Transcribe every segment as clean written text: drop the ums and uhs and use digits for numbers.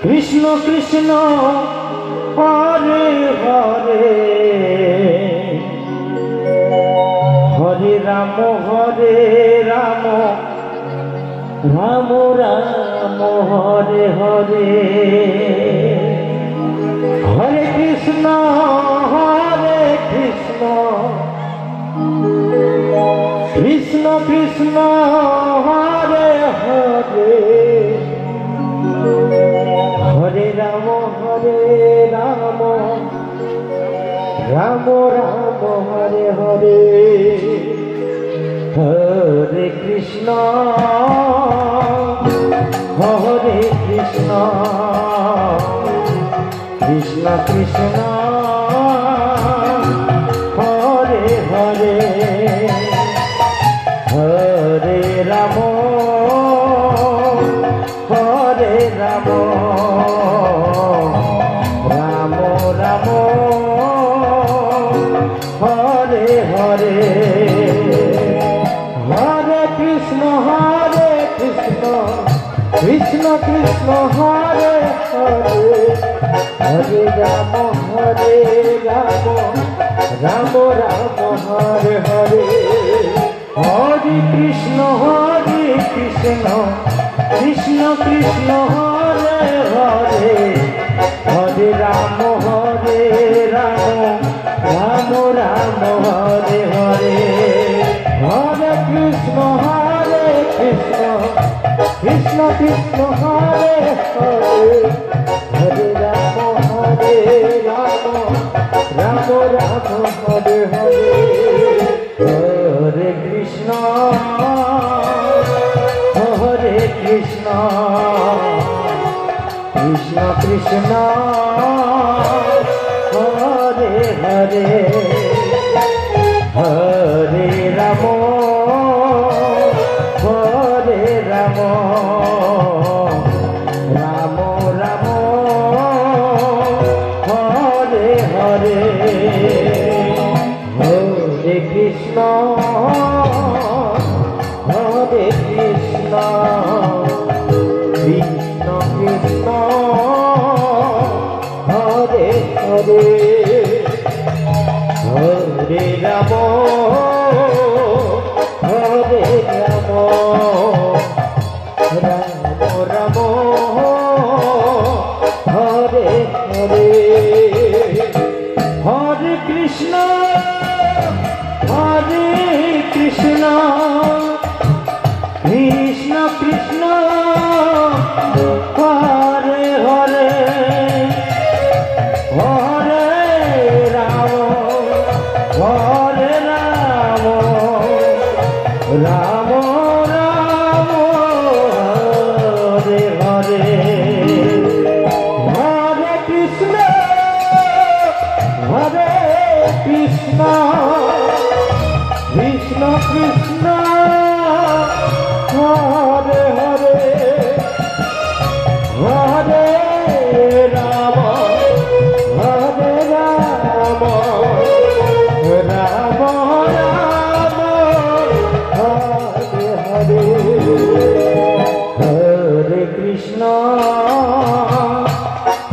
Krishna Krishna Hare Hare Hare Ram Ram Ram Hare Hare Hare Krishna Krishna Krishna Hare Hare Hare Ram Ram Ram Hare Hare Hare Krishna Krishna Krishna Hare Hare Hare Ram Ram Ram Hare Hare Hare Krishna Krishna Krishna Hare Hare Hare Ram Ram Ram Hare Hare Hare Krishna Krishna Krishna Hare Hare Hare Ram Ram Ram Hare Hare Hare Krishna Krishna Krishna Hare Hare Hare Ram Ram Ram Hare Hare Hare Krishna Krishna Krishna Hare Hare Hare Ram Ram Ram Hare Hare Hare Krishna Krishna Krishna Hare Hare Hare Ram Ram Hare Hare Hare Krishna Krishna Krishna Hare Hare Hare Ram Ram Ram Hare Hare Hare Krishna Krishna Krishna Hare Hare Hare Ram Ram Ram Ram Hare Hare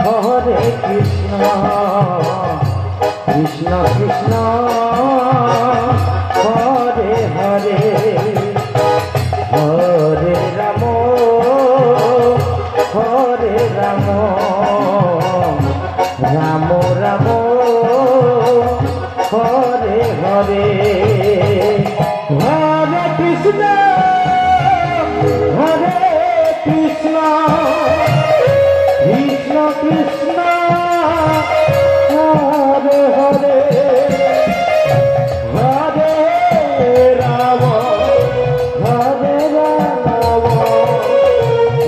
Hare Krishna Krishna Krishna Hare Hare Hare Ram Ram Ram Hare Hare Hare Krishna Krishna Krishna Hare Hare Hare Ram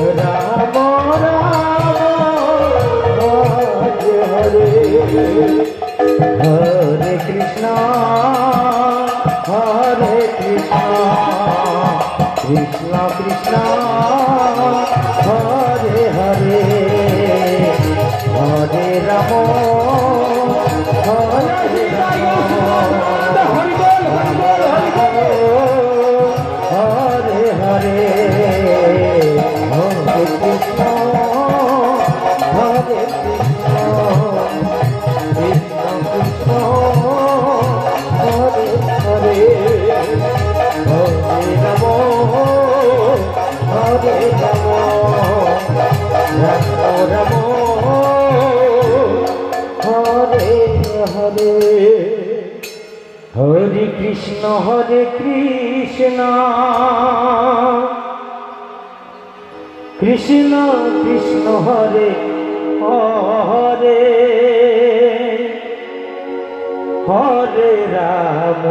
Ram Ram Hare Hare Hare Krishna Krishna Krishna Hare Hare Hare Ram Hare Hare Hare Hare Krishna Krishna Hare Krishna Krishna Krishna Hare Hare Hare Ram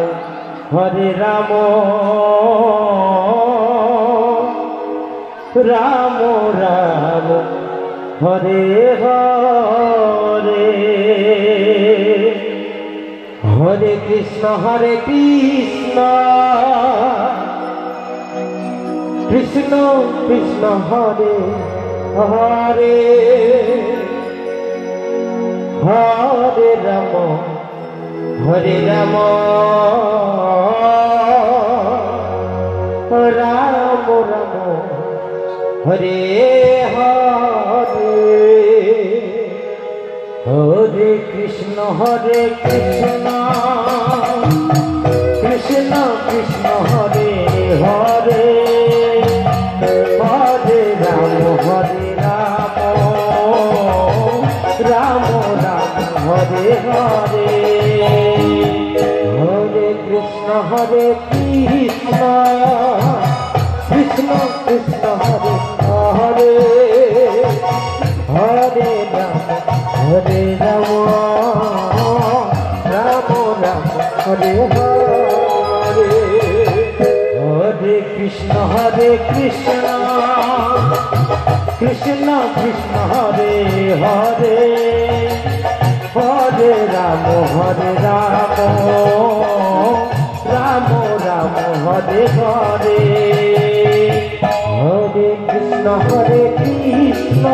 Ram Ram Hare Hare Hare Krishna Krishna Krishna Hare Hare Hare Ram Ram Ram Hare Hare Hare Krishna Krishna Krishna Hare Hare Hare Ram Ram Ram Hare Hare Hare Krishna Krishna Krishna Krishna Hare Hare Hare Ram Ram Ram Hare Hare Hare Krishna Krishna Krishna Krishna Hare Hare Hare Ram Ram Ram Hare Hare Hare Krishna Krishna Krishna Krishna Hare Hare Hare Ram Ram Ram Hare Hare Hare Krishna Krishna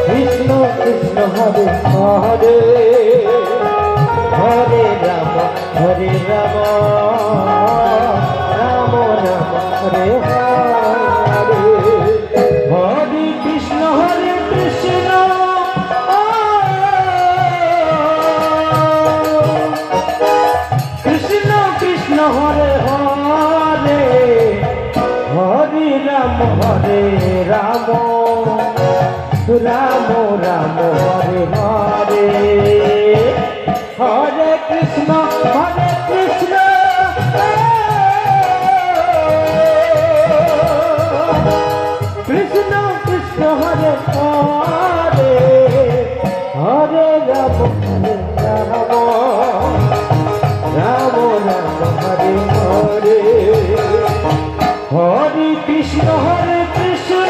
Krishna Krishna Hare Hare Hare Ram Ram Ram Hare Hare Hare Krishna Krishna Krishna Krishna Hare Hare Hare Ram Ram Hare Hare Hare Krishna Krishna Krishna Krishna Hare Hare Hare Ram Ram Ram Hare Hare Hare Krishna Krishna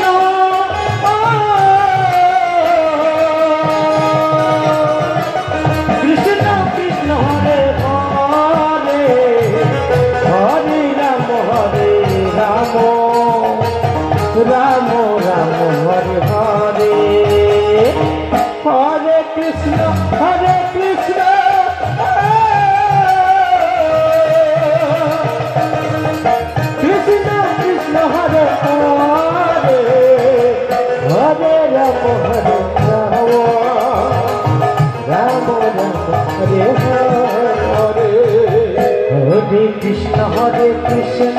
Krishna Krishna Hare Hare Hare Ram Ram Hare Hare Hare Krishna Krishna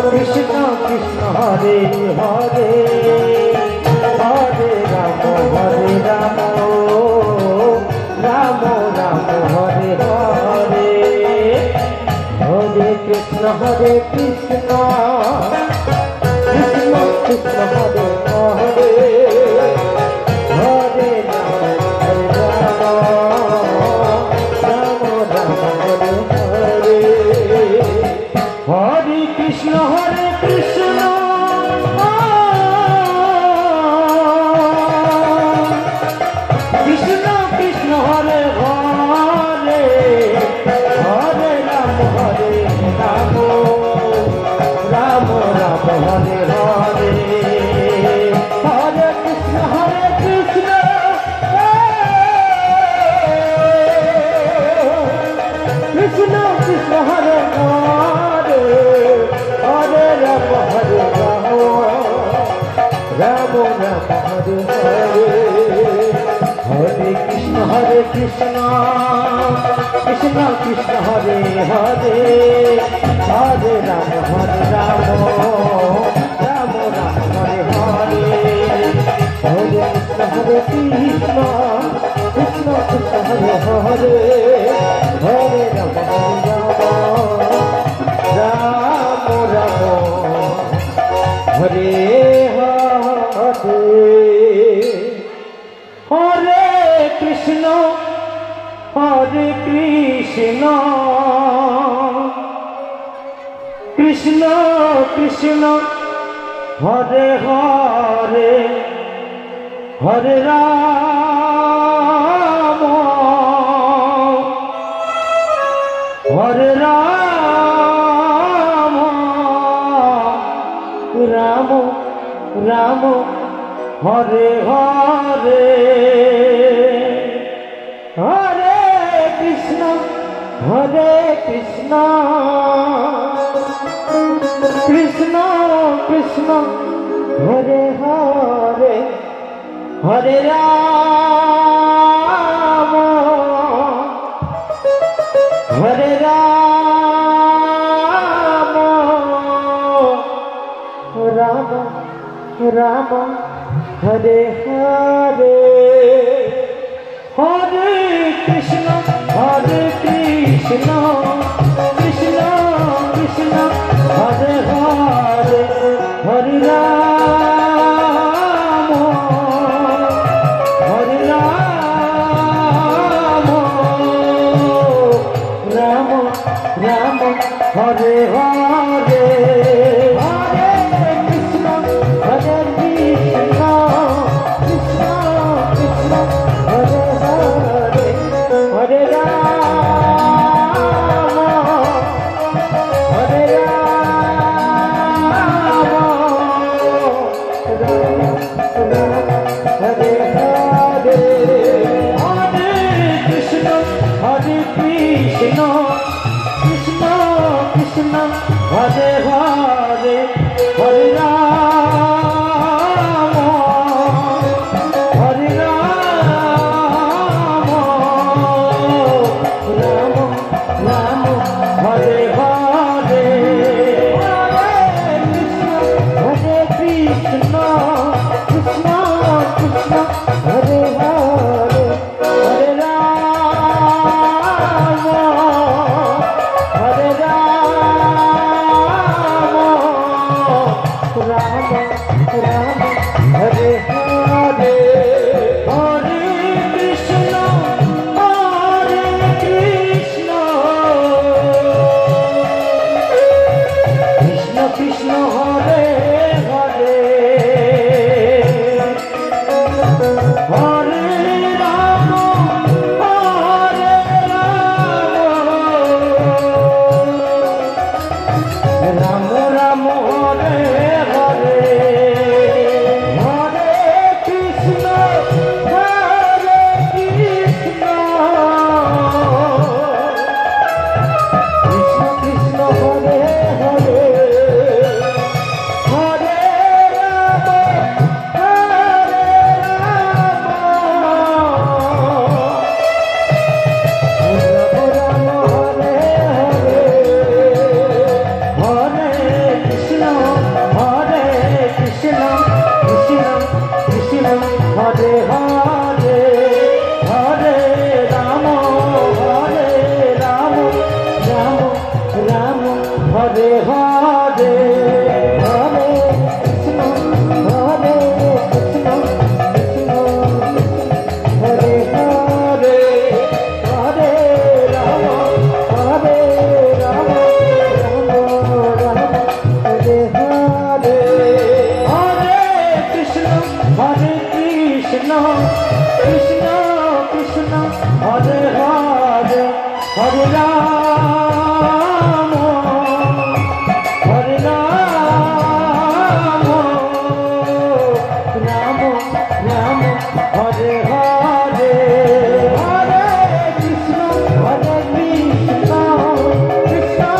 Krishna Krishna Hare Hare Hare Ram Ram Ram Hare Hare Hare Krishna Krishna Krishna Krishna Hare Hare Hare Ram Ram Ram Hare Hare Hare Krishna Krishna Krishna Krishna Hare Hare Hare Ram Ram Ram Hare Hare Hare Krishna Krishna Krishna Krishna Hare Hare Hare Ram Ram Ram Hare Hare Hare Krishna Krishna Krishna Krishna Hare Hare Hare Ram Ram Ram Hare Hare Hare Krishna Krishna Krishna Krishna Krishna Hare Hare Hare Ram Hare Krishna Krishna Krishna Hare Hare Hare Rama Hare Rama Rama Rama Hare Hare Hare Krishna Krishna Krishna Hare Hare Hare Rama Hare Rama Rama Rama Hare Hare Hare Krishna Krishna Krishna Hare Hare Hare Rama Hare Rama Rama Rama Hare Hare Hare Krishna Krishna Krishna Hare Hare Hare Rama Hare Rama Hare Hare Hare Krishna Krishna Krishna Hare Hare Hare Rama Hare Rama Rama Rama Hare Hare Hare Krishna Krishna Krishna Hare Hare Hare Rama Hare Rama Rama Rama Hare Hare Hare Krishna Krishna Krishna Hare Hare Hare Rama Hare Rama Rama Hare Hare Hare Krishna Krishna Krishna Hare Hare Hare Rama Hare Hare Hare Krishna Krishna Hare Hare Hare Rama Hare Rama Rama Rama Hare Hare Hare Krishna Krishna Krishna Hare Hare Hare Rama Hare Rama Rama Rama Hare Hare Hare Krishna Krishna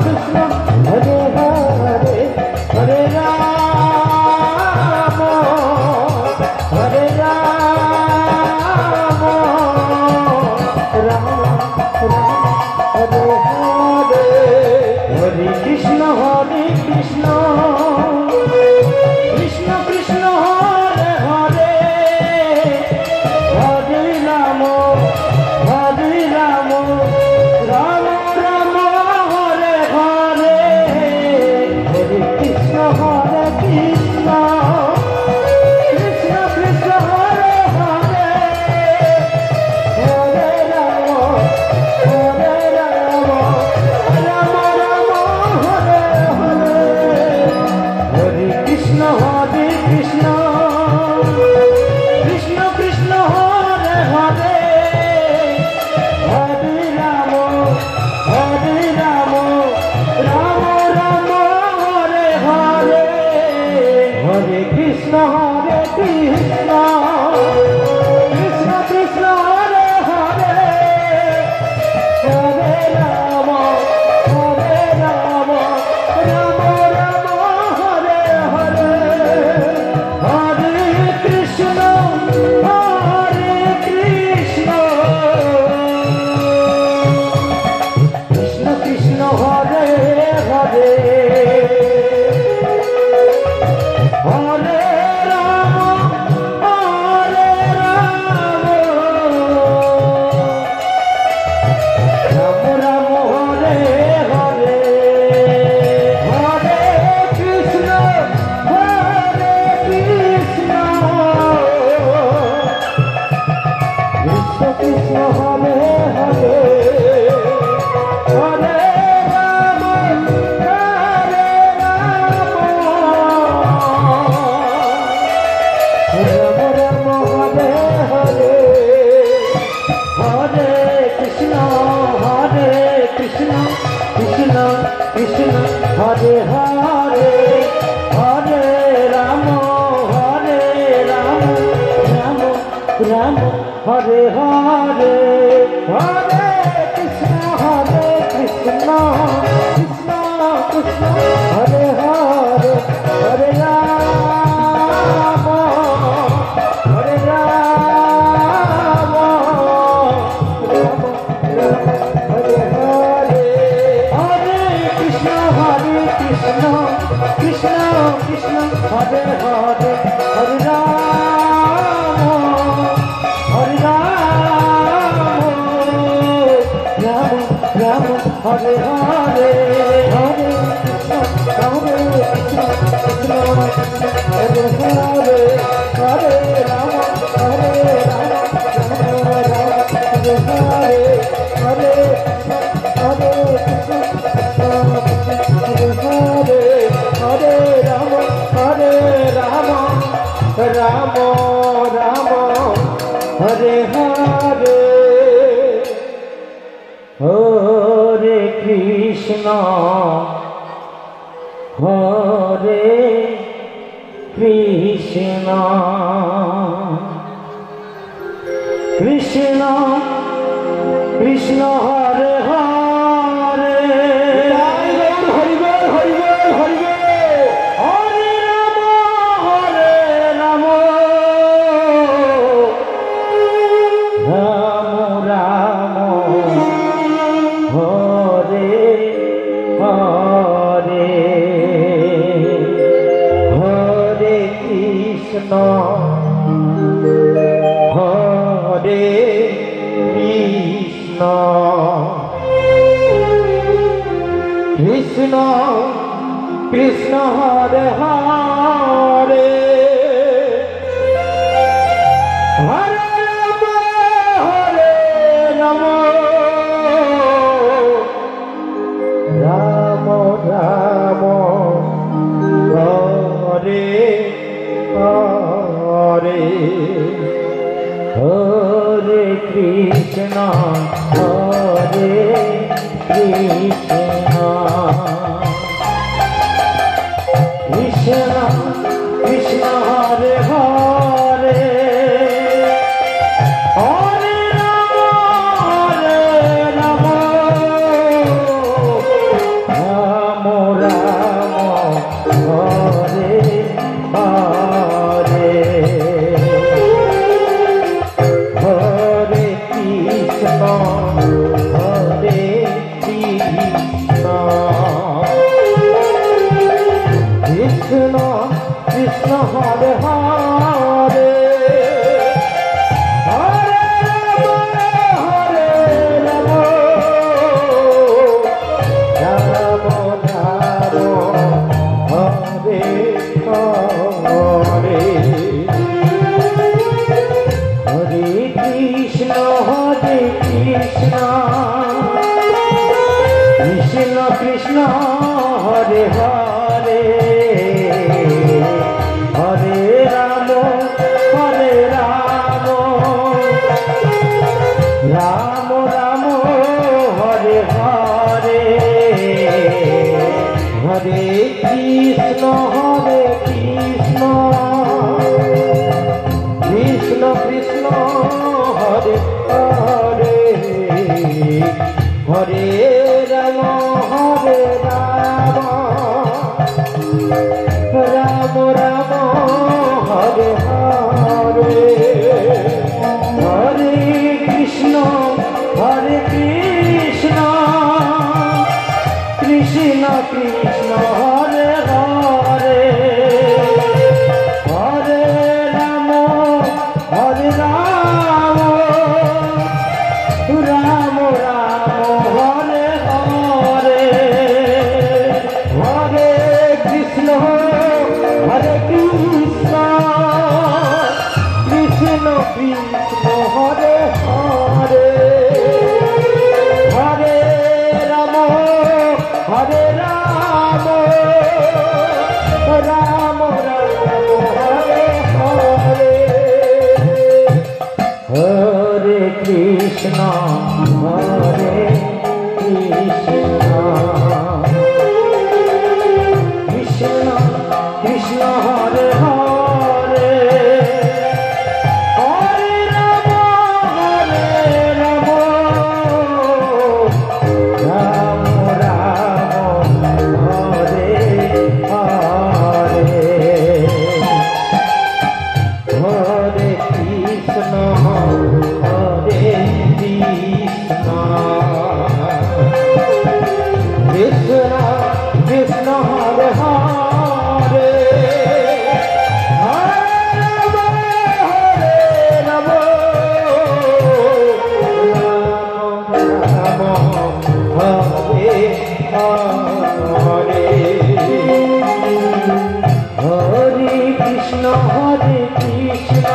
Krishna Hare Hare Hare Rama Hare Rama Rama Rama Hare Rama Hare Ram Ram Ram Hare Hare Hare Krishna Krishna Krishna Hare Hare Hare Ram Ram Ram Hare Hare Hare Krishna Krishna Krishna Hare Hare Hare Ram Ram Ram Hare Hare Hare Krishna Krishna Krishna Hare Hare Hare Ram Ram Ram Hare Hare Hare Krishna Krishna Krishna Hare Hare Krishna Hare Krishna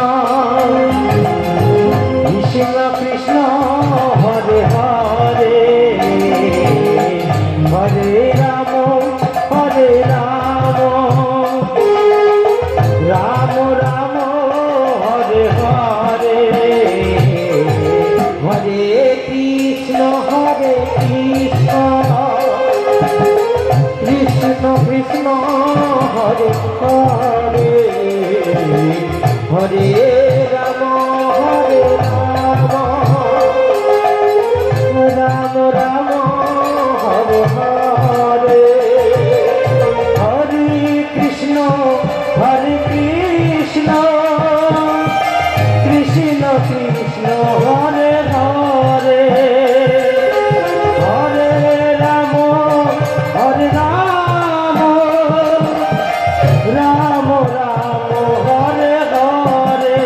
Krishna Krishna Hare Hare Hare Ram Ram Ram Hare Hare Hare Krishna Krishna Krishna Hare Hare Hare Ram Ram Ram Hare Hare Hare Krishna Krishna Krishna Hare Hare Hare Ram Ram Ram Hare Hare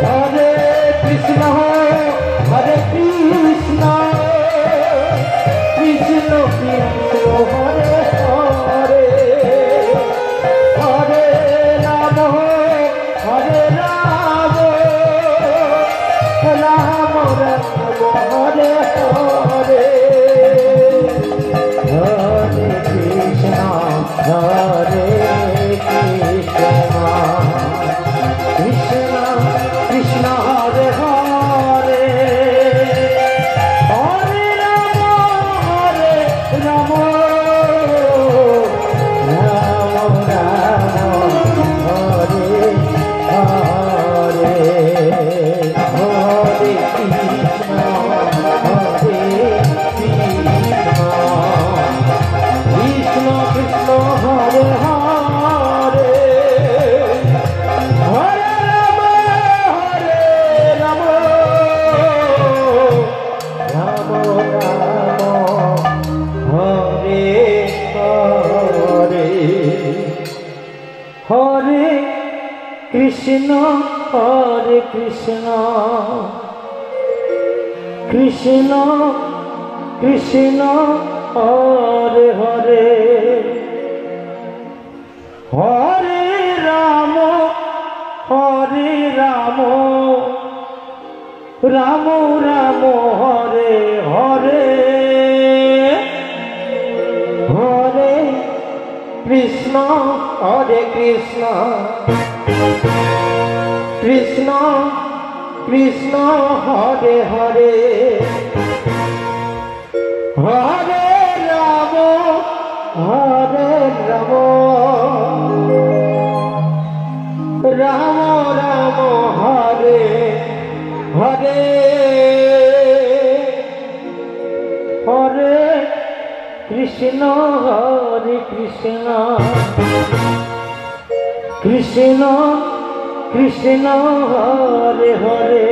Hare Krishna Krishna Krishna Hare Hare Hare Ram Ram Ram Hare Hare Hare Krishna Krishna Krishna Hare Hare Hare Ram Ram Ram Hare Hare Hare Krishna Krishna Krishna Hare Hare Hare Ram Ram Ram Hare Hare Hare Krishna Krishna Krishna Hare Hare Hare Ram Ram Ram Hare Hare Hare Krishna Krishna Krishna Krishna Hare Hare Hare Ram Ram Ram Hare Hare Krishna Hare Krishna Krishna Krishna Hare Hare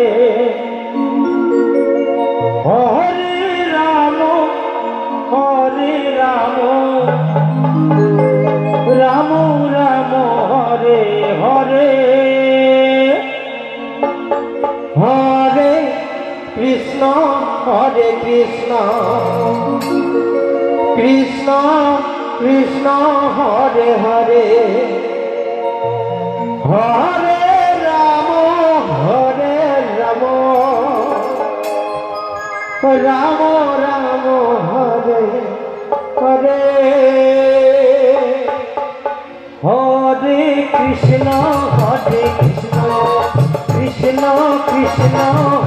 Hare Ram Ram Ram Hare Hare Hare Krishna Hare Krishna Krishna Krishna Hare Hare Hare Ram Ram Ram Ram Hare Hare Hare Krishna Krishna Krishna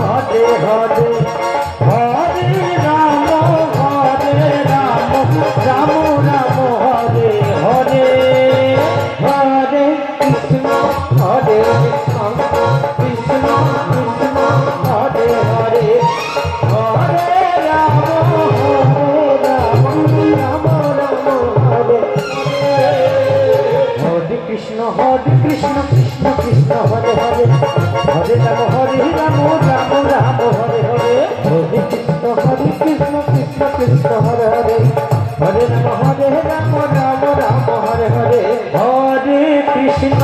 Hare Hare Hare Ram Ram Ram Hare Hare Hare Krishna Hare Krishna Krishna Hare Hare Hare Ram Ram Ram Hare Hare Krishna Krishna Krishna Hare Hare Hare Ram Ram Ram Hare Hare Hare Krishna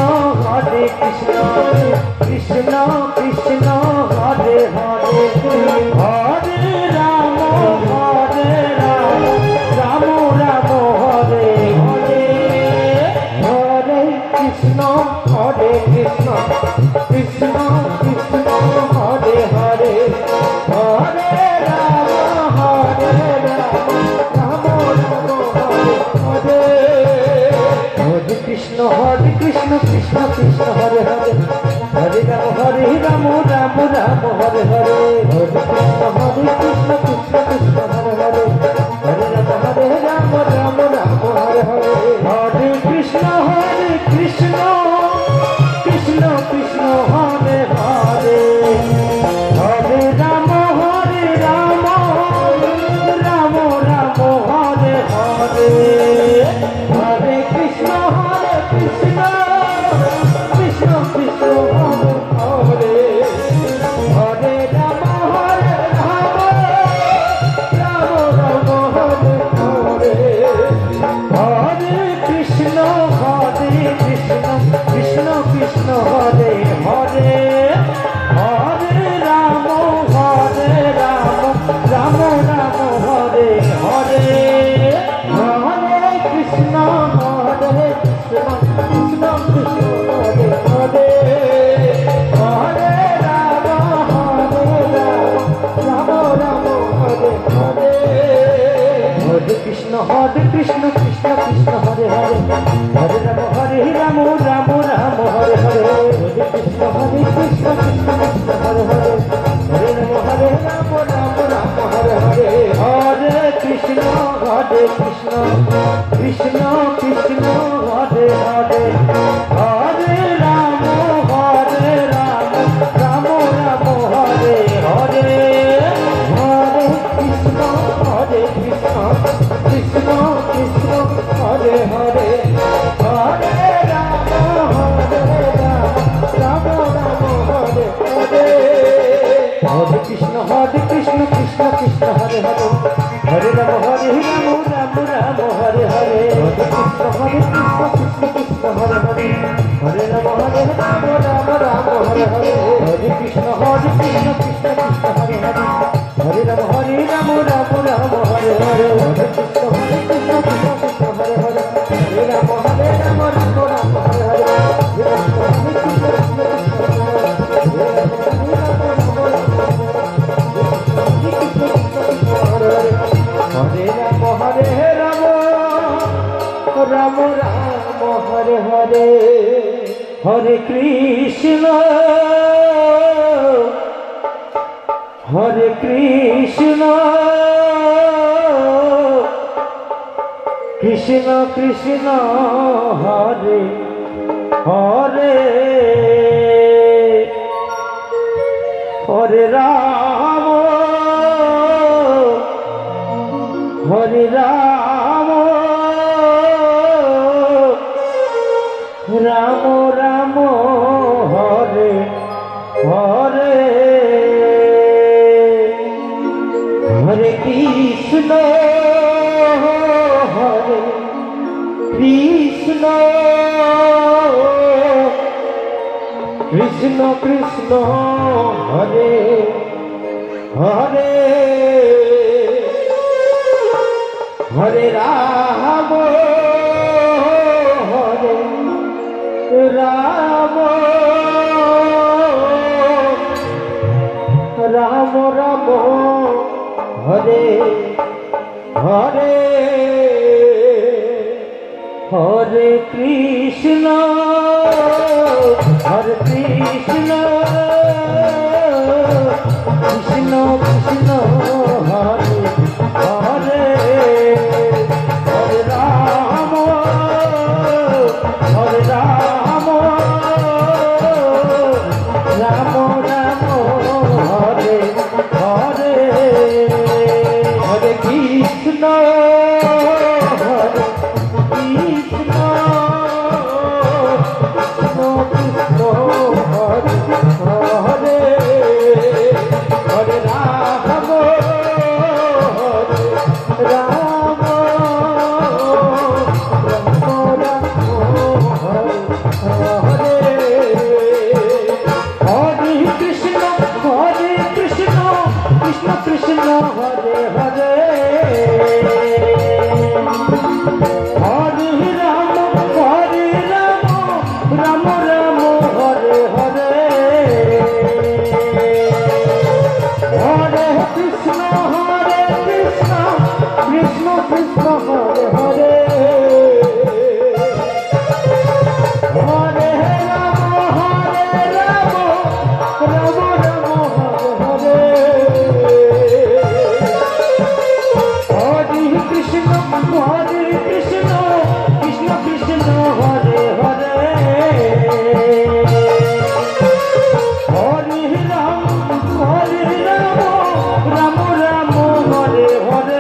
Krishna Krishna Hare Hare Hare Ram Ram Ram Hare Hare Hare Krishna Krishna Krishna Hare Hare Hare Ram Ram Ram Hare Hare Hare Krishna Krishna Krishna Krishna Hare Hare Hare Ram Ram Ram Hare Hare Hare Krishna Krishna Krishna Hare Hare Hare Ram Ram Ram Hare Hare Hare Krishna Krishna Hare Hare Hare Ram Ram Ram Hare Hare Hare Krishna Krishna Krishna Hare Hare Hare Ram Ram Ram Hare Hare Hare Krishna Krishna Krishna Hare Hare Hare Ram Ram Hare Hare Hare Krishna Krishna Krishna Hare Hare Hare Ram Ram Hare Hare Hare Krishna Krishna Krishna Hare Hare Hare Ram Ram Hare Hare Hare Krishna Krishna Hare Hare Hare Ram Ram Hare Hare Hare Krishna Hare Hare Hare Ram Ram Hare Hare Hare Krishna Krishna Hare Hare Hare Ram Ram Hare Hare Hare Krishna Krishna Hare Hare Hare Ram Ram Hare Hare Hare Krishna Krishna Hare Hare Hare Ram Ram Hare Hare Hare Krishna Krishna Hare Hare Hare Ram Ram Hare Hare Hare Krishna Krishna Hare Hare Hare Ram Ram Hare Hare Hare Krishna Krishna Hare Hare Hare Ram Ram Hare Hare Hare Ram Ram Hare Hare Hare Krishna Krishna Krishna Hare Hare Hare Ram Hare Krishna Krishna Krishna Hare Hare Hare Ram Hare Ram Ram Ram Hare Hare Hare Krishna Hare Krishna Krishna Krishna Hare Hare Hare Ram Hare Ram Ram Ram Hare Hare Hare Krishna Hare Krishna Krishna Hare Hare Hare Ram Hare Ram Ram Ram Hare Hare Hare Krishna Krishna Krishna Hare Hare Hare Ram Ram Ram Hare Hare Hare Krishna Krishna Krishna Hare Hare Hare Ram Ram Ram Hare Hare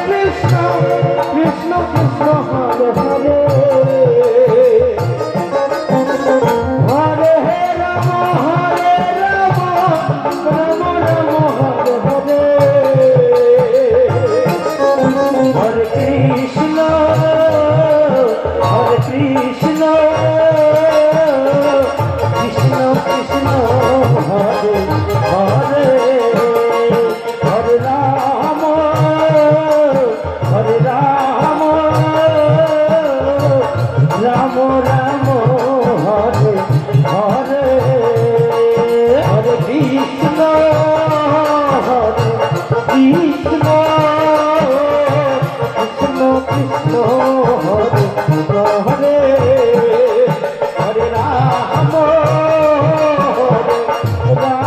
Krishna Krishna Krishna Hare Hare Hare Ram Ram Ram Hare Hare Hare Krishna Krishna Krishna Hare Hare Hare Ram Ram Ram Hare Hare Hare Krishna Krishna Krishna Hare Hare Hare Ram Ram Ram Hare Hare Hare Krishna Krishna Krishna Hare Hare Hare Ram Ram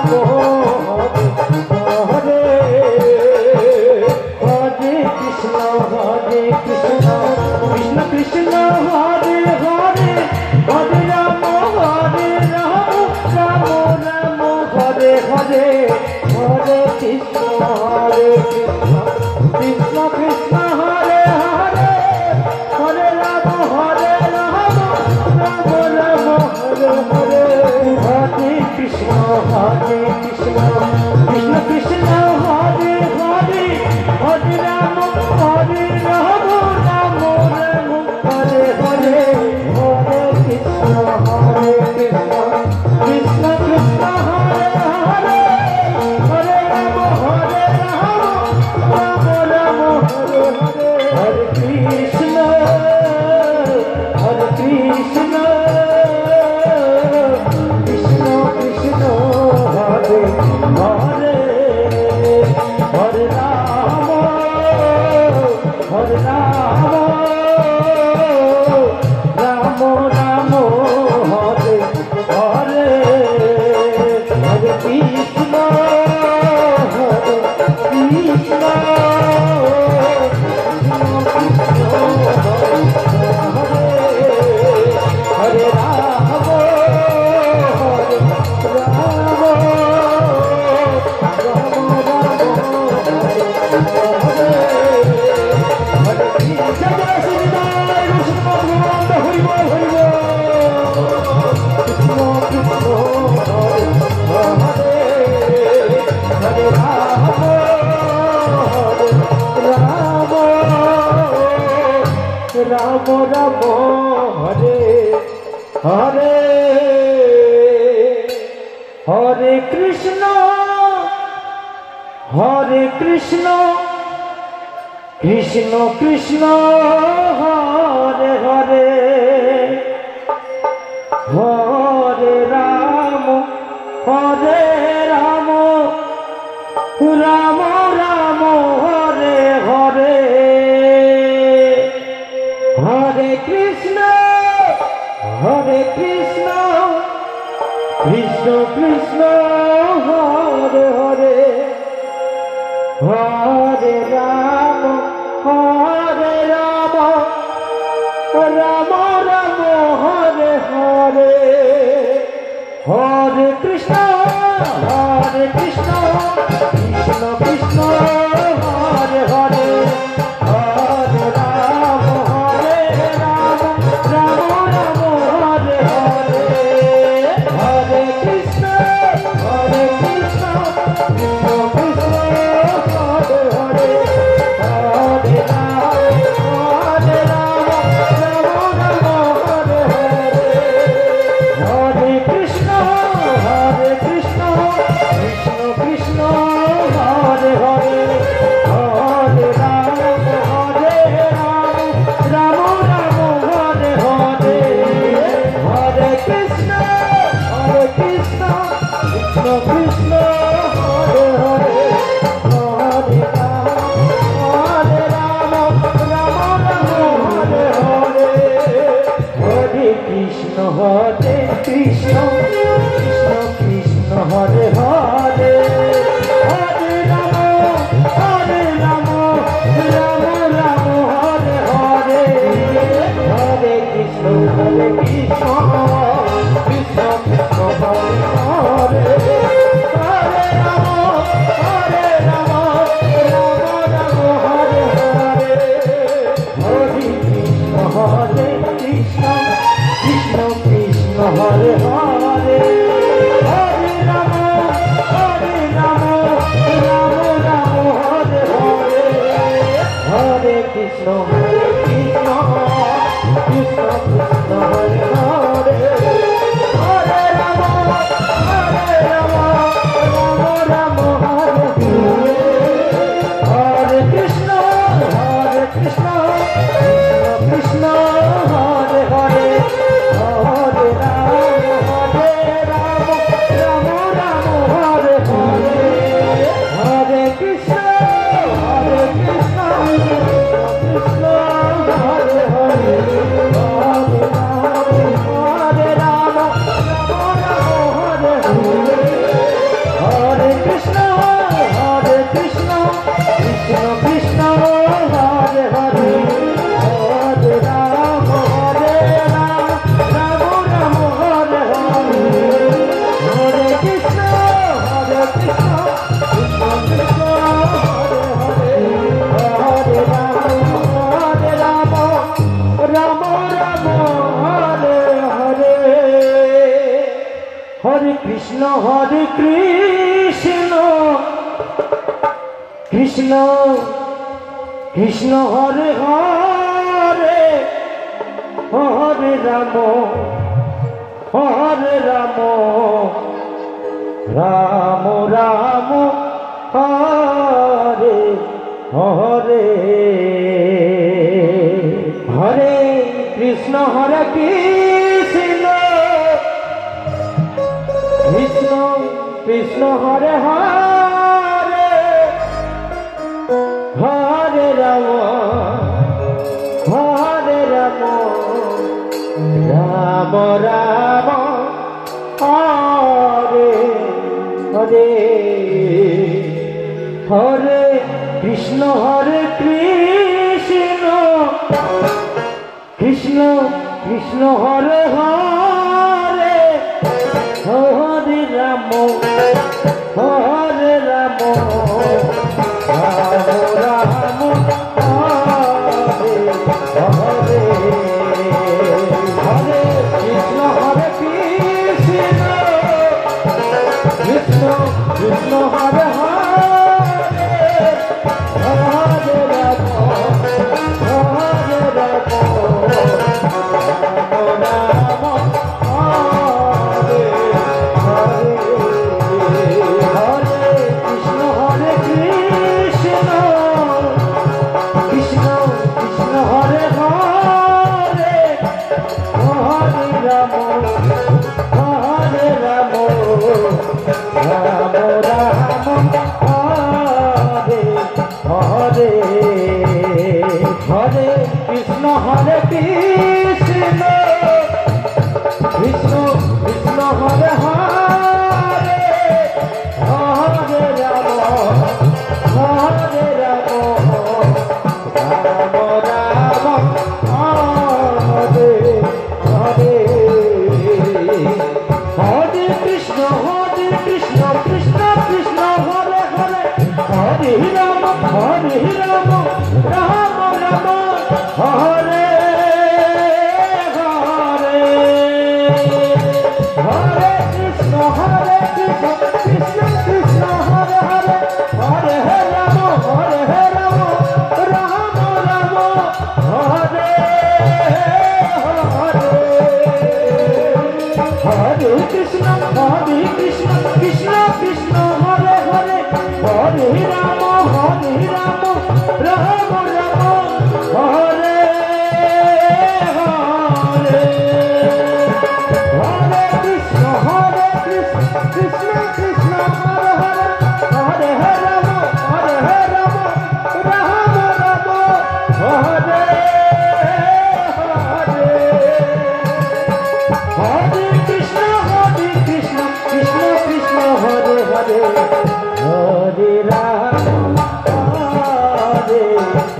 Ram Hare Hare Krishna Krishna Krishna Hare Hare Hare Ram Ram Ram Hare Hare Hare Krishna Krishna Krishna Hare Hare Hare Ram Ram Ram Hare Hare Hare Krishna Krishna Krishna Hare Hare Hare Ram Ram Ram Hare Hare Hare Krishna Krishna Krishna Hare Hare Hare Ram Ram Ram Hare Hare Hare Krishna Krishna Krishna Hare Hare Hare Ram Ram Ram Hare Hare Hare Krishna Krishna Hare Ram Hare Ram Ram Hare Hare Hare Krishna Krishna Krishna Hare Hare Hare Ram Ram Ram Hare Hare Hare Krishna Krishna Krishna Hare Hare Hare Ram Ram Ram Hare Hare Hare Krishna Krishna Krishna Hare Hare Hare Ram Ram Ram Hare Hare Hare Krishna Krishna Krishna Hare Hare Hare Ram Ram Hare Hare Hare Krishna Krishna Krishna Hare Hare Hare Ram Ram Hare Hare Hare Krishna Krishna Krishna Hare Hare Hare Ram Ram Hare Hare Hare Krishna Krishna Krishna Hare Hare Hare Ram Ram Ram Hare Hare Hare Krishna Krishna Krishna Hare Hare Hare Ram Ram Ram Hare Hare Hare Krishna Krishna Krishna Hare Hare Hare Ram Ram Ram Hare Hare Hare Krishna Krishna Krishna Hare Hare Hare Ram Ram Ram Hare Hare Krishna Krishna Krishna Hare Hare Hare Ram Ram Hare Hare Hare Krishna Krishna Hare Hare Hare Ram Hare Hare Hare Krishna Krishna Krishna Hare Hare Hare Ram Ram Hare Hare Hare Krishna Krishna Krishna Hare Hare Hare Ram Ram Hare Hare Hare Krishna Krishna Krishna Hare Hare Hare Ram Ram Ram Hare Hare Hare Krishna Krishna Krishna Krishna Hare Hare Hare Ram Ram Ram Hare Hare Hare Krishna Krishna Krishna Krishna Hare Hare Hare Ram Hare Ram Ram Hare Hare Hare Krishna Krishna Krishna Hare Hare Hare Ram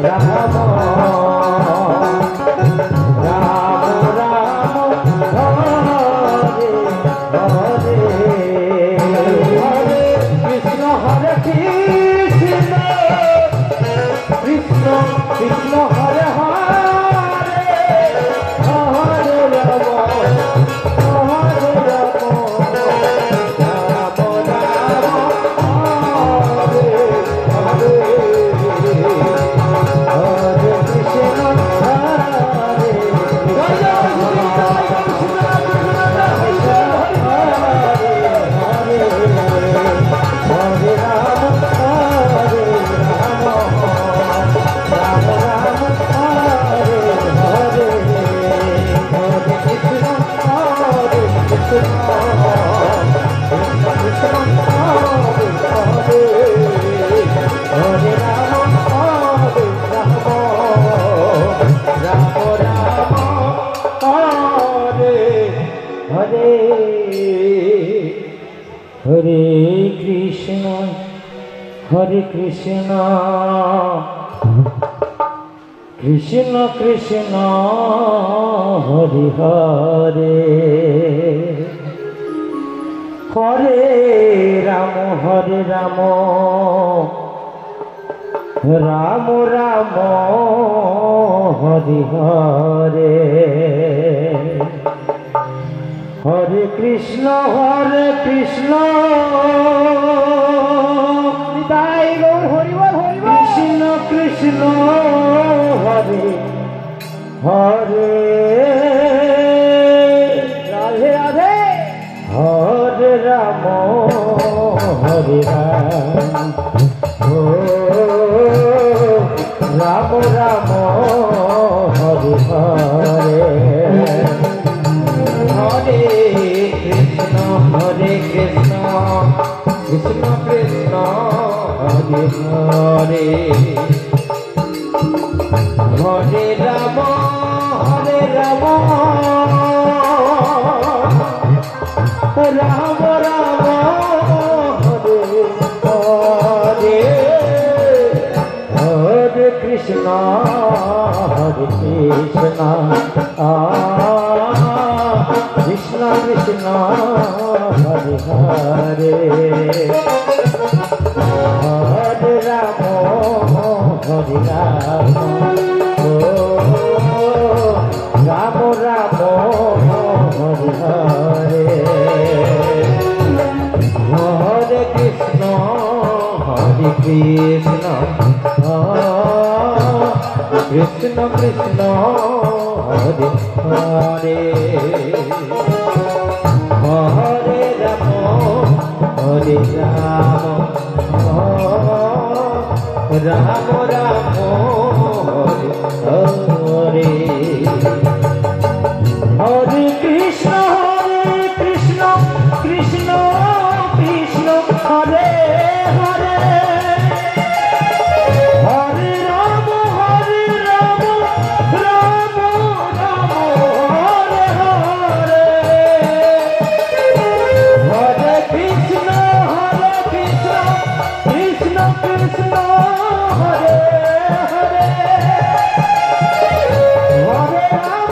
Ram Ram Ram Hare Hare Hare Krishna Hare Krishna Krishna Krishna Hare Hare Hare Ram Hare Ram Ram Ram Hare Hare Hare Krishna Hare Hare Krishna Krishna Krishna Hare Hare Hare Ram Ram Ram Hare Hare Hare Krishna Krishna Krishna Hare Hare Radhe Radhe Hare Ram Hare Ram O Ram Ram Hare Hare Hare Krishna Krishna Krishna Hare Hare Hare Ram Ram Ram Hare Hare Hare Krishna Krishna Krishna Hare Hare Hare Ram Hare Ram Ram Ram Hare Hare Hare Krishna Krishna Krishna Hare Hare Hare Ram Ram Ram Hare Hare Hare Krishna Krishna Krishna Hare Hare Hare Ram Ram Ram Hare Hare Hare Krishna Krishna Krishna Hare Hare Hare Ram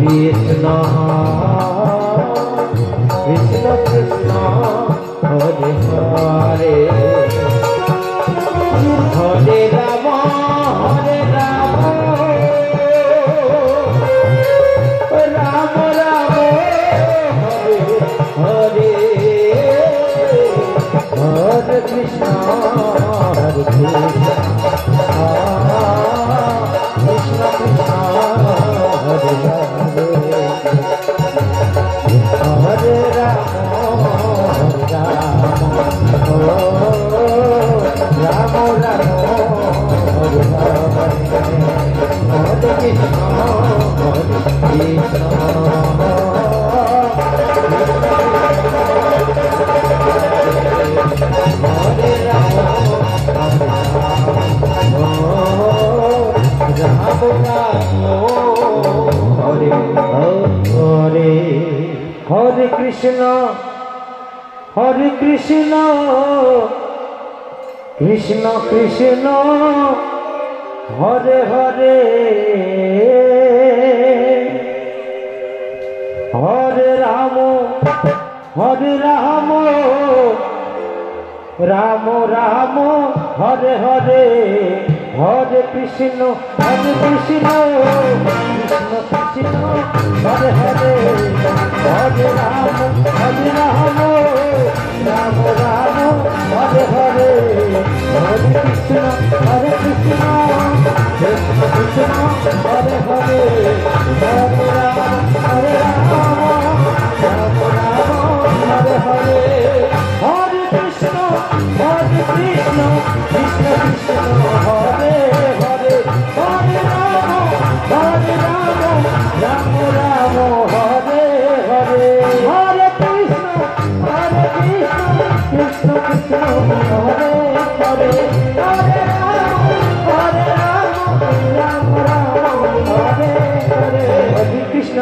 Krishna Krishna Krishna Hare Hare Hare Ram Ram Ram Hare Hare Hare Krishna Hare Krishna Krishna Krishna Hare Hare Hare Ram Ram Ram Ram Hare Hare Krishna Hare Krishna Hare Ram Hare Hare Hare Krishna Krishna Krishna Hare Hare Hare Ram Ram Ram Hare Hare Hare Krishna Krishna Krishna Hare Hare Hare Ram Ram Ram Hare Hare Hare Krishna Krishna Krishna Hare Hare Hare Ram Ram Hare Hare Hare Krishna Krishna Krishna Hare Hare Hare Ram Ram Ram Hare Hare Hare Krishna Krishna Krishna Hare Hare Hare Ram Ram Hare Hare Hare Krishna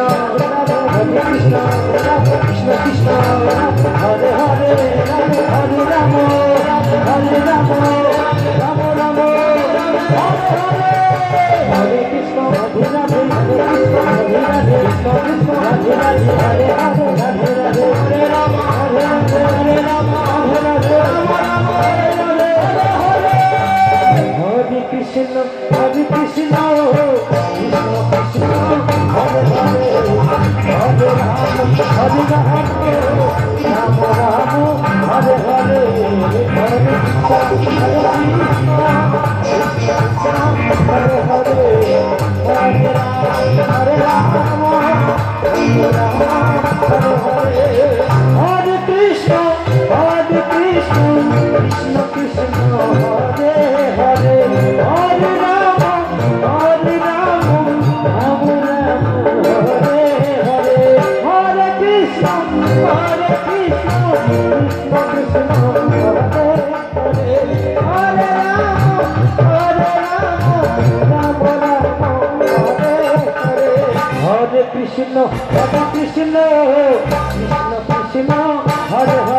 Krishna Krishna Hare Hare Hare Ram Ram Ram Hare Krishna Radhe Radhe Krishna Krishna Radhe Radhe Hare Radhe Radhe Radhe Hare Ram Hare Ram Hare Radhe Hare Krishna Krishna Krishna Hare Hare Hare Ram Ram Ram Hare Hare Hare Krishna Hare Hare Hare Ram Hare Hare Krishna Krishna Krishna Hare Hare Hare Ram Ram Ram Hare Hare Hare Krishna Krishna Krishna Hare Hare Hare Ram Hare Hare Krishna Krishna Krishna Hare